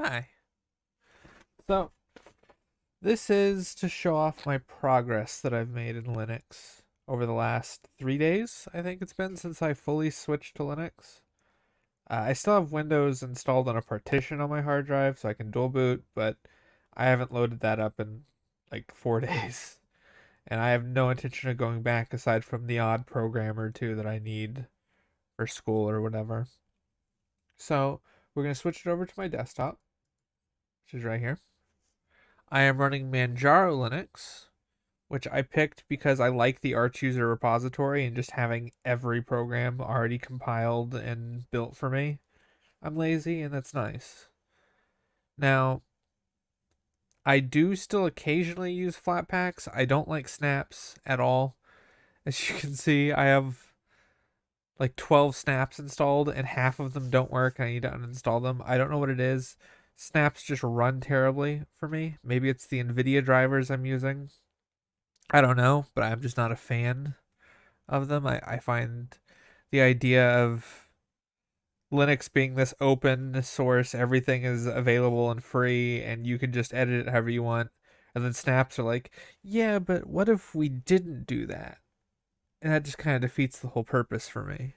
Hi. So, this is to show off my progress that I've made in Linux over the last 3 days. I think it's been since I fully switched to Linux. I still have Windows installed on a partition on my hard drive so I can dual boot, but I haven't loaded that up in like 4 days. And I have no intention of going back aside from the odd program or two that I need for school or whatever. So, we're going to switch it over to my desktop, which is right here. I am running Manjaro Linux, which I picked because I like the Arch user repository and just having every program already compiled and built for me. I'm lazy and that's nice. Now, I do still occasionally use Flatpaks. I don't like snaps at all. As you can see, I have like 12 snaps installed and half of them don't work and I need to uninstall them. I don't know what it is. Snaps just run terribly for me. Maybe it's the NVIDIA drivers I'm using. I don't know, but I'm just not a fan of them. I find the idea of Linux being this open source, everything is available and free, and you can just edit it however you want. And then snaps are like, yeah, but what if we didn't do that? And that just kind of defeats the whole purpose for me.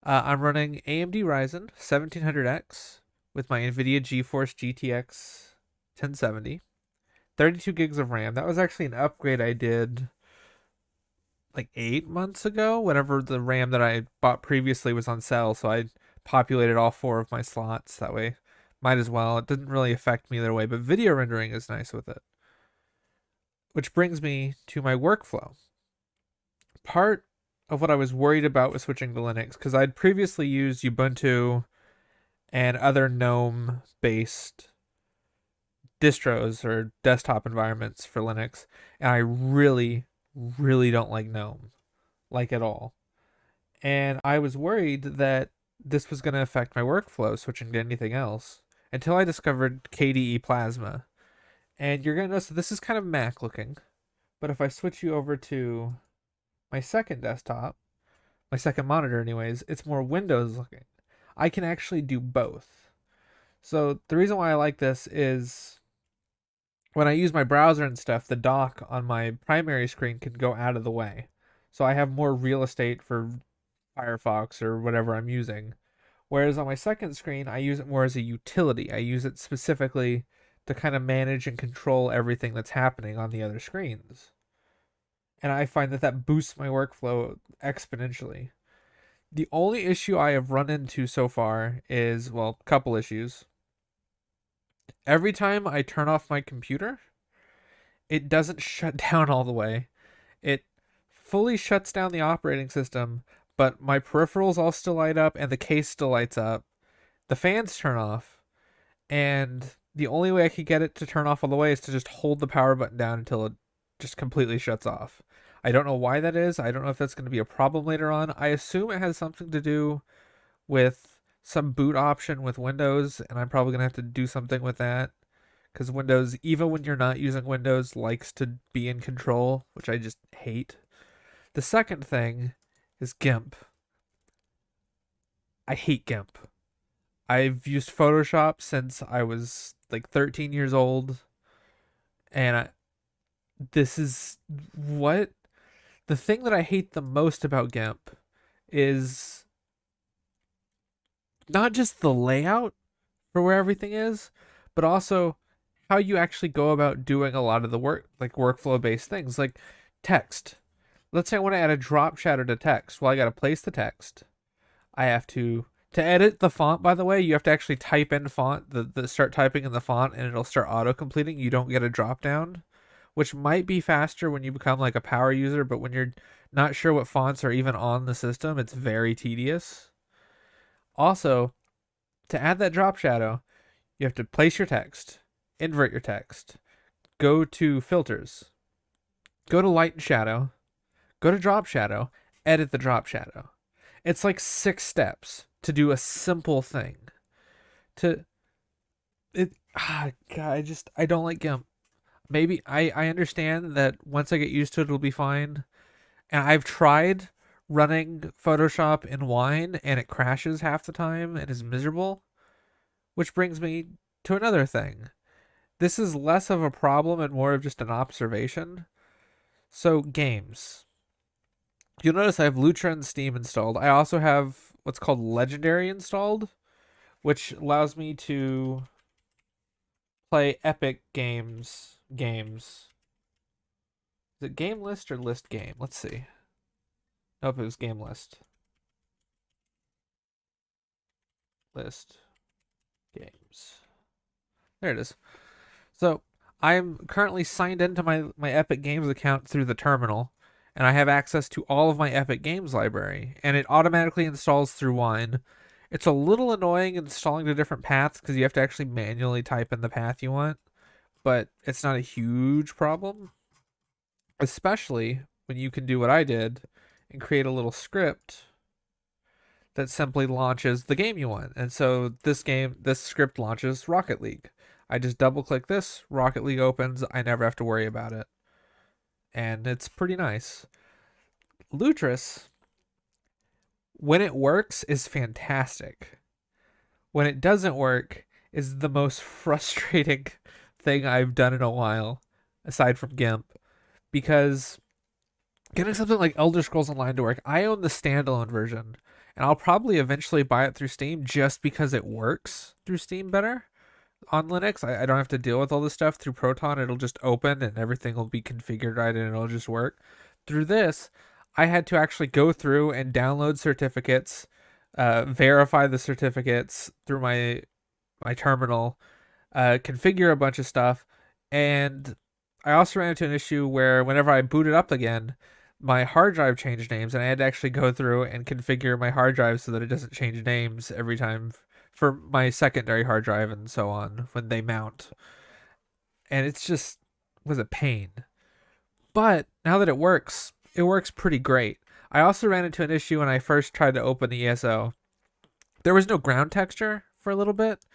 I'm running AMD Ryzen 1700X with my NVIDIA GeForce GTX 1070, 32 gigs of RAM. That was actually an upgrade I did like 8 months ago, whenever the RAM that I bought previously was on sale. So I populated all four of my slots that way. Might as well. It didn't really affect me either way, but video rendering is nice with it. Which brings me to my workflow. Part of what I was worried about with switching to Linux, because I'd previously used Ubuntu and other GNOME based distros or desktop environments for Linux, and I really, really don't like GNOME, like at all. And I was worried that this was going to affect my workflow switching to anything else until I discovered KDE Plasma. And you're going to notice that this is kind of Mac looking, but if I switch you over to my second desktop, my second monitor, anyways, it's more Windows looking. I can actually do both. So the reason why I like this is when I use my browser and stuff, the dock on my primary screen can go out of the way. So I have more real estate for Firefox or whatever I'm using. Whereas on my second screen, I use it more as a utility. I use it specifically to kind of manage and control everything that's happening on the other screens. And I find that that boosts my workflow exponentially. The only issue I have run into so far is, well, a couple issues. Every time I turn off my computer, it doesn't shut down all the way. It fully shuts down the operating system, but my peripherals all still light up and the case still lights up. The fans turn off, and the only way I could get it to turn off all the way is to just hold the power button down until it just completely shuts off. I don't know why that is. I don't know if that's going to be a problem later on. I assume it has something to do with some boot option with Windows, and I'm probably going to have to do something with that because Windows, even when you're not using Windows, likes to be in control, which I just hate. The second thing is GIMP. I hate GIMP. I've used Photoshop since I was like 13 years old, and this is what the thing that I hate the most about GIMP is not just the layout for where everything is, but also how you actually go about doing a lot of the work, like workflow based things, like text. Let's say I want to add a drop shadow to text. Well, I got to place the text. I have to edit the font, by the way, you have to actually type in font, the start typing in the font, and it'll start auto completing. You don't get a drop down, which might be faster when you become like a power user, but when you're not sure what fonts are even on the system, it's very tedious. Also, to add that drop shadow, you have to place your text, invert your text, go to filters, go to light and shadow, go to drop shadow, edit the drop shadow. It's like 6 steps to do a simple thing. To it God, I don't like GIMP. Maybe I understand that once I get used to it it'll be fine. And I've tried running Photoshop in Wine and it crashes half the time and is miserable. Which brings me to another thing. This is less of a problem and more of just an observation. So, games. You'll notice I have Lutra and Steam installed. I also have what's called Legendary installed, which allows me to play Epic games. Is it game list or list game? Let's see. Nope, it was game list. List games. There it is. So I'm currently signed into my Epic Games account through the terminal, and I have access to all of my Epic Games library, and it automatically installs through Wine. It's a little annoying installing the different paths because you have to actually manually type in the path you want, but it's not a huge problem, especially when you can do what I did and create a little script that simply launches the game you want. And so this script launches Rocket League. I just double click this, Rocket League opens, I never have to worry about it. And it's pretty nice. Lutris, when it works, is fantastic. When it doesn't work, is the most frustrating thing I've done in a while, aside from GIMP. Because getting something like Elder Scrolls Online to work, I own the standalone version, and I'll probably eventually buy it through Steam just because it works through Steam better on Linux. I don't have to deal with all this stuff through Proton. It'll just open and everything will be configured right and it'll just work. Through this, I had to actually go through and download certificates, verify the certificates through my terminal, configure a bunch of stuff, and I also ran into an issue where whenever I booted up again, my hard drive changed names, and I had to actually go through and configure my hard drive so that it doesn't change names every time for my secondary hard drive and so on when they mount. And it's just was a pain. But now that it works pretty great. I also ran into an issue when I first tried to open the ESO. There was no ground texture for a little bit.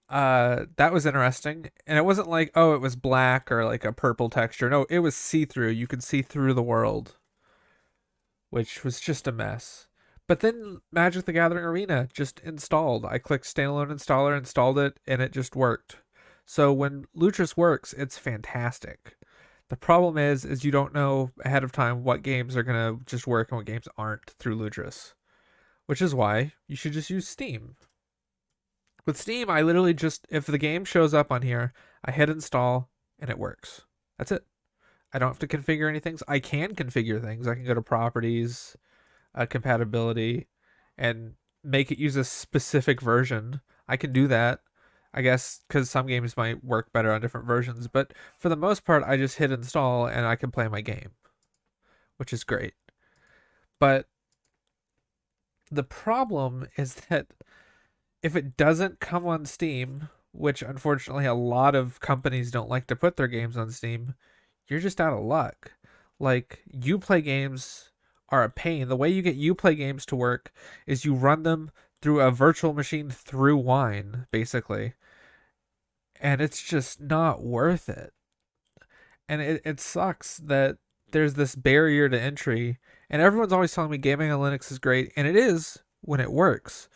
That was interesting. And it wasn't like, oh, it was black or like a purple texture. No, it was see-through. You could see through the world, which was just a mess. But then Magic the Gathering Arena just installed. I clicked standalone installer, installed it, and it just worked. So when Lutris works, it's fantastic. The problem is you don't know ahead of time what games are gonna just work and what games aren't through Lutris, which is why you should just use Steam. With Steam, I literally just, if the game shows up on here, I hit install and it works. That's it. I don't have to configure anything. I can configure things. I can go to properties, compatibility, and make it use a specific version. I can do that, I guess, because some games might work better on different versions. But for the most part, I just hit install and I can play my game, which is great. But the problem is that if it doesn't come on Steam, which unfortunately a lot of companies don't like to put their games on Steam, you're just out of luck. Like, Uplay games are a pain. The way you get Uplay games to work is you run them through a virtual machine through Wine, basically. And it's just not worth it. And it sucks that there's this barrier to entry. And everyone's always telling me gaming on Linux is great, and it is when it works.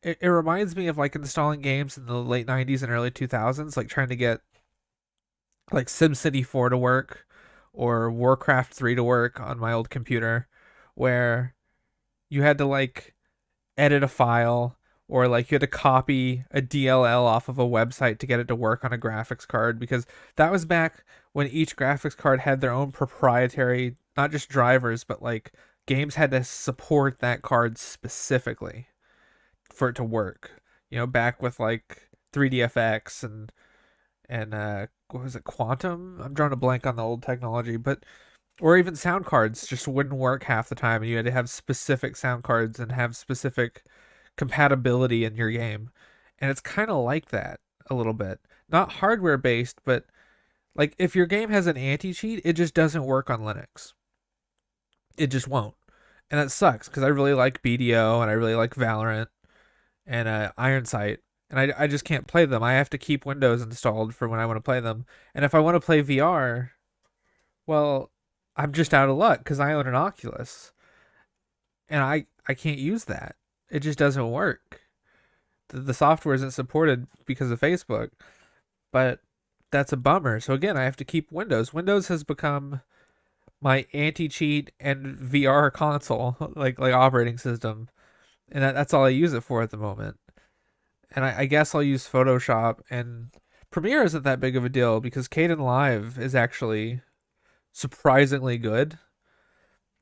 It reminds me of like installing games in the late 90s and early 2000s, like trying to get like SimCity 4 to work or Warcraft 3 to work on my old computer, where you had to like edit a file or like you had to copy a DLL off of a website to get it to work on a graphics card, because that was back when each graphics card had their own proprietary, not just drivers, but like games had to support that card specifically for it to work. You know, back with like 3DFX and what was it, Quantum? I'm drawing a blank on the old technology, but or even sound cards just wouldn't work half the time, and you had to have specific sound cards and have specific compatibility in your game. And it's kind of like that a little bit. Not hardware based, but like if your game has an anti-cheat, it just doesn't work on Linux. It just won't. And that sucks because I really like BDO and I really like Valorant and Iron Sight, and I just can't play them. I have to keep Windows installed for when I want to play them. And if I want to play VR, well, I'm just out of luck because I own an Oculus, and I can't use that. It just doesn't work. the software isn't supported because of Facebook, but that's a bummer. So again, I have to keep Windows. Windows has become my anti-cheat and VR console, like operating system, and that's all I use it for at the moment. And I guess I'll use Photoshop, and Premiere isn't that big of a deal because Kden Live is actually surprisingly good.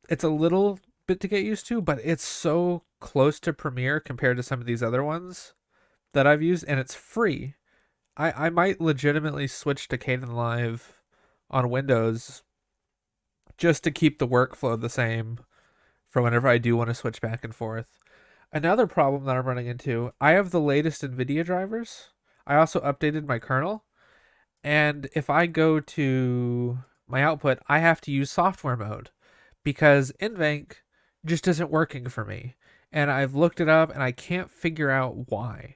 It's a little bit to get used to, but it's so close to Premiere compared to some of these other ones that I've used, and it's free. I might legitimately switch to Kden Live on Windows just to keep the workflow the same for whenever I do want to switch back and forth. Another problem that I'm running into, I have the latest NVIDIA drivers. I also updated my kernel. And if I go to my output, I have to use software mode because NVENC just isn't working for me. And I've looked it up and I can't figure out why.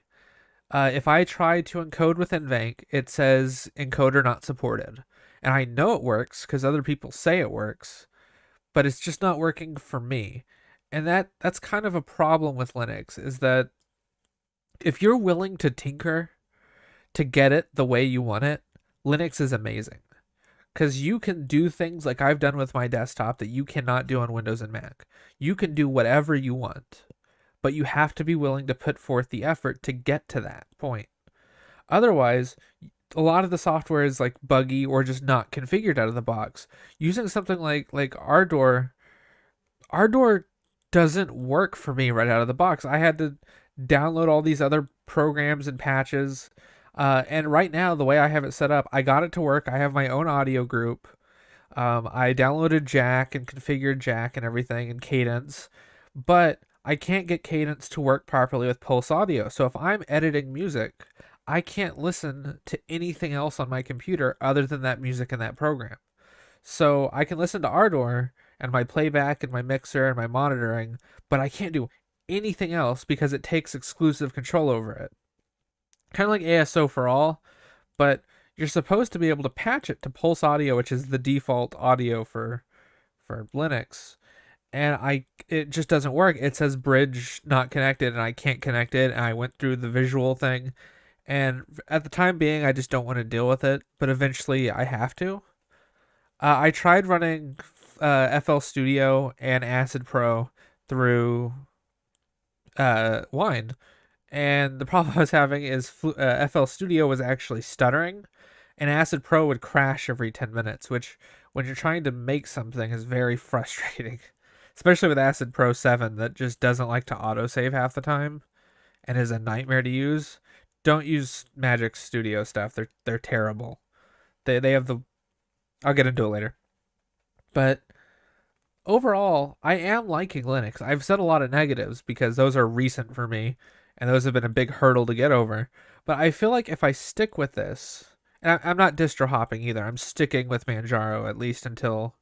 If I try to encode with NVENC, it says encoder not supported. And I know it works because other people say it works, but it's just not working for me. And that's kind of a problem with Linux is that if you're willing to tinker to get it the way you want it, Linux is amazing. Because you can do things like I've done with my desktop that you cannot do on Windows and Mac. You can do whatever you want, but you have to be willing to put forth the effort to get to that point. Otherwise, a lot of the software is like buggy or just not configured out of the box. Using something like Ardor doesn't work for me right out of the box. I had to download all these other programs and patches. And right now, the way I have it set up, I got it to work. I have my own audio group. I downloaded Jack and configured Jack and everything and Cadence, but I can't get Cadence to work properly with Pulse Audio. So if I'm editing music, I can't listen to anything else on my computer other than that music in that program. So I can listen to Ardor and my playback and my mixer and my monitoring, but I can't do anything else because it takes exclusive control over it. Kind of like ASO for all, but you're supposed to be able to patch it to Pulse Audio, which is the default audio for Linux. And it just doesn't work. It says bridge not connected and I can't connect it, and I went through the visual thing, and at the time being I just don't want to deal with it, but eventually I have to. I tried running FL Studio and Acid Pro through Wine, and the problem I was having is FL Studio was actually stuttering, and Acid Pro would crash every 10 minutes, which, when you're trying to make something, is very frustrating. Especially with Acid Pro 7, that just doesn't like to autosave half the time and is a nightmare to use. Don't use Magic Studio stuff. They're terrible. They have the... I'll get into it later. But overall, I am liking Linux. I've said a lot of negatives because those are recent for me, and those have been a big hurdle to get over. But I feel like if I stick with this, and I'm not distro hopping either, I'm sticking with Manjaro at least until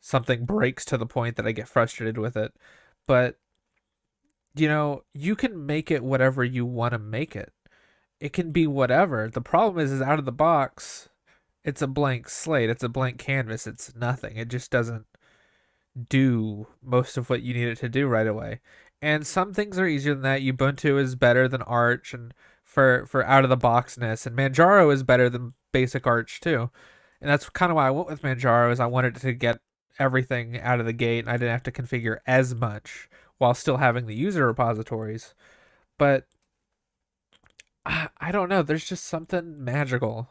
something breaks to the point that I get frustrated with it. But, you can make it whatever you want to make it. It can be whatever. The problem is out of the box, it's a blank slate. It's a blank canvas. It's nothing. It just doesn't do most of what you need it to do right away. And some things are easier than that. Ubuntu is better than Arch and for out of the boxness, and Manjaro is better than basic Arch too. And that's kind of why I went with Manjaro, is I wanted to get everything out of the gate and I didn't have to configure as much while still having the user repositories. But I don't know, there's just something magical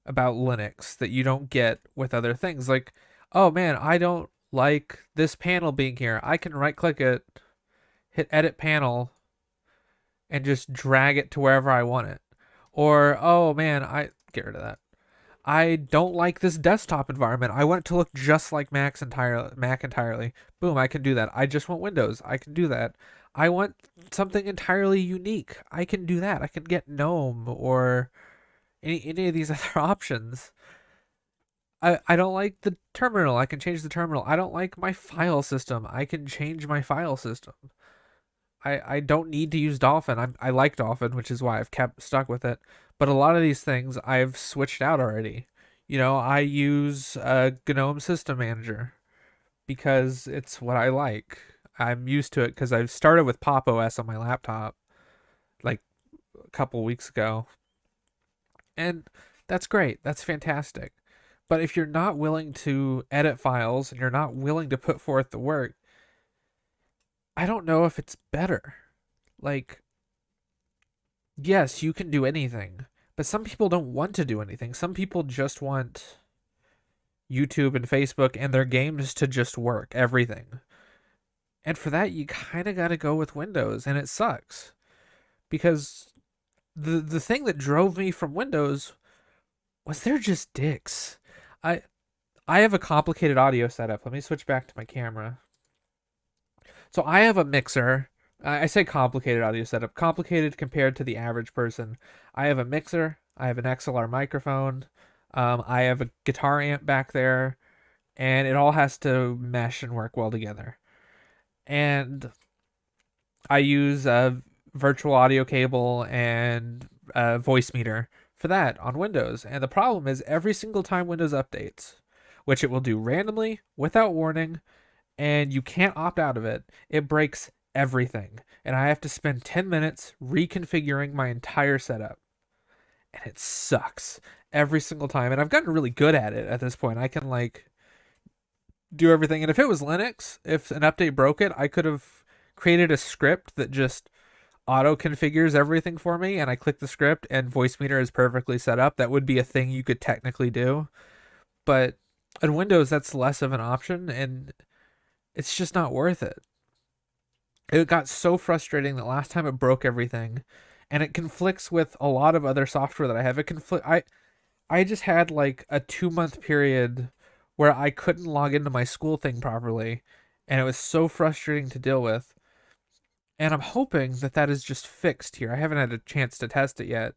about Linux that you don't get with other things. Like, oh man, I don't like this panel being here. I can right click it, hit edit panel, and just drag it to wherever I want it. Or, oh man, I get rid of that. I don't like this desktop environment. I want it to look just like Mac entirely. Boom, I can do that. I just want Windows. I can do that. I want something entirely unique. I can do that. I can get GNOME or any of these other options. I don't like the terminal. I can change the terminal. I don't like my file system. I can change my file system. I don't need to use Dolphin. I like Dolphin, which is why I've kept stuck with it. But a lot of these things I've switched out already. I use GNOME System Manager because it's what I like. I'm used to it because I've started with Pop OS on my laptop like couple weeks ago. And that's great. That's fantastic. But if you're not willing to edit files and you're not willing to put forth the work, I don't know if it's better. Like, yes, you can do anything, but some people don't want to do anything. Some people just want YouTube and Facebook and their games to just work, everything. And for that, you kind of got to go with Windows, and it sucks because the thing that drove me from Windows was they're just dicks. I I have a complicated audio setup. Let me switch back to my camera. So I have a mixer. I say complicated audio setup. Complicated compared to the average person. I have a mixer. I have an XLR microphone. I have a guitar amp back there, and it all has to mesh and work well together. And I use a virtual audio cable and a voice meter for that on Windows. And the problem is every single time Windows updates, which it will do randomly without warning, and you can't opt out of it, it breaks everything. And I have to spend 10 minutes reconfiguring my entire setup. And it sucks every single time. And I've gotten really good at it at this point. I can like do everything. And if it was Linux, if an update broke it, I could have created a script that just auto configures everything for me, and I click the script and voice meter is perfectly set up. That would be a thing you could technically do. But in Windows, that's less of an option, and it's just not worth it. It got so frustrating that last time it broke everything, and it conflicts with a lot of other software that I have. I just had like a 2 month period where I couldn't log into my school thing properly, and it was so frustrating to deal with. And I'm hoping that that is just fixed here. I haven't had a chance to test it yet.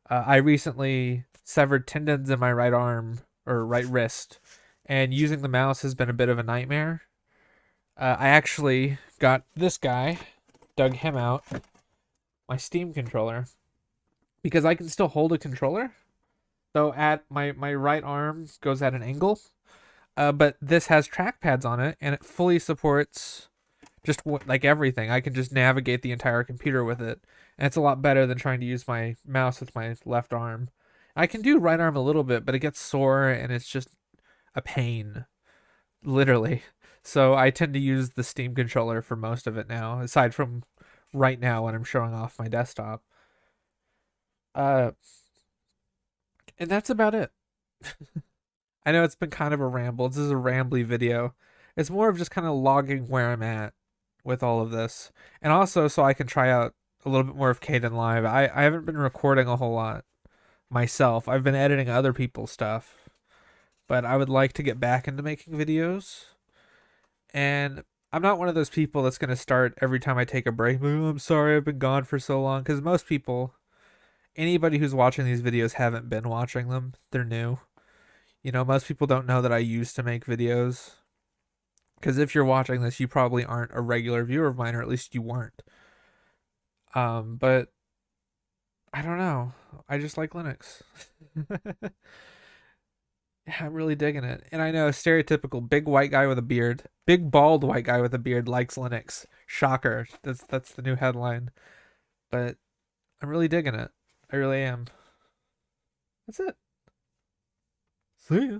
I recently severed tendons in my right arm or right wrist, and using the mouse has been a bit of a nightmare. I actually got this guy, dug him out, my Steam controller, because I can still hold a controller, though at my right arm goes at an angle. But this has trackpads on it, and it fully supports just like everything. I can just navigate the entire computer with it, and it's a lot better than trying to use my mouse with my left arm. I can do right arm a little bit, but it gets sore and it's just a pain, literally. So I tend to use the Steam controller for most of it now, aside from right now when I'm showing off my desktop. Uh, and that's about it. I know it's been kind of a ramble. This is a rambly video. It's more of just kind of logging where I'm at with all of this. And also so I can try out a little bit more of Caden Live. I haven't been recording a whole lot myself. I've been editing other people's stuff. But I would like to get back into making videos. And I'm not one of those people that's going to start every time I take a break. "Oh, I'm sorry I've been gone for so long." Because most people, anybody who's watching these videos haven't been watching them. They're new. You know, most people don't know that I used to make videos. Because if you're watching this, you probably aren't a regular viewer of mine, or at least you weren't. But I don't know. I just like Linux. Yeah, I'm really digging it. And I know, stereotypical big white guy with a beard, big bald white guy with a beard likes Linux. Shocker. That's the new headline. But I'm really digging it. I really am. That's it. See ya.